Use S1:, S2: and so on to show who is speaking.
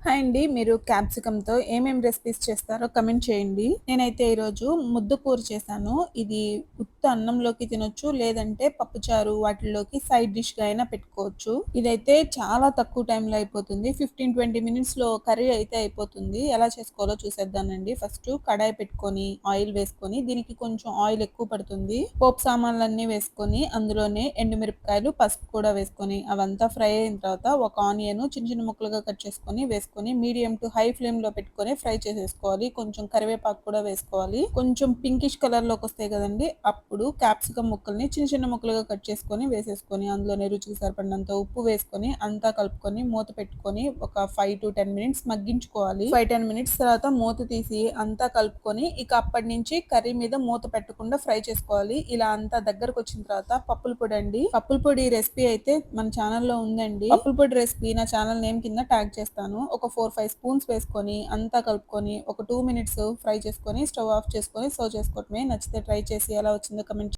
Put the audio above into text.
S1: Hi అండి. మీరు క్యాప్సికమ్‌తో recipes చేస్తారో కమెంట్ చేయండి. నేనైతే ఈరోజు ముద్ద కూర చేశాను. ఇది ఉత్త అన్నంలోకి తినొచ్చు. లేదంటే పప్పుచారు వాటిల్లోకి సైడ్ డిష్‌గా అయినా పెట్టుకోవచ్చు. ఇదైతే చాలా తక్కువ టైంలో అయిపోతుంది. 15, 20 మినిట్స్‌లో కర్రీ అయితే అయిపోతుంది. ఎలా చేసుకోవాలో చూసేద్దానండి. ఫస్ట్ కడాయి పెట్టుకొని, ఆయిల్ వేసుకొని, దీనికి కొంచెం ఆయిల్ ఎక్కువ పడుతుంది. పోపు సామాన్లన్నీ వేసుకొని, అందులోనే ఎండుమిరపకాయలు, పసుపు కూడా వేసుకొని, అవంతా ఫ్రై అయిన తర్వాత ఒక ఆనియన్ చిన్న చిన్న ముక్కలుగా కట్ చేసుకొని వేసుకొని మీడియం టు హై ఫ్లేమ్ లో పెట్టుకొని ఫ్రై చేసేసుకోవాలి. కొంచెం కరివేపాకు కూడా వేసుకోవాలి. కొంచెం పింకిష్ కలర్ లోకి వస్తాయి కదండి, అప్పుడు క్యాప్సికమ్ ముక్కల్ని చిన్న చిన్న ముక్కలుగా కట్ చేసుకొని వేసేసుకొని అందులోనే రుచికి సరిపడినంత ఉప్పు వేసుకొని అంతా కలుపుకొని మూత పెట్టుకొని ఒక 5 to 10 మినిట్స్ మగ్గించుకోవాలి. 5-10 మినిట్స్ తర్వాత మూత తీసి అంతా కలుపుకొని ఇక అప్పటి నుంచి కర్రీ మీద మూత పెట్టకుండా ఫ్రై చేసుకోవాలి. ఇలా అంతా దగ్గరకు వచ్చిన తర్వాత పప్పుల పొడి అండి. పప్పుల పొడి రెసిపీ అయితే మన ఛానల్లో ఉందండి. పప్పుల పొడి రెసిపీ నా ఛానల్ నేమ్ కింద ట్యాగ్ చేస్తాను. ఒక 4-5 స్పూన్స్ వేసుకొని అంతా కలుపుకొని ఒక 2 మినిట్స్ ఫ్రై చేసుకొని స్టవ్ ఆఫ్ చేసుకొని సర్వ్ చేసుకోవటమే. నచ్చితే ట్రై చేసి ఎలా వచ్చిందో కమెంట్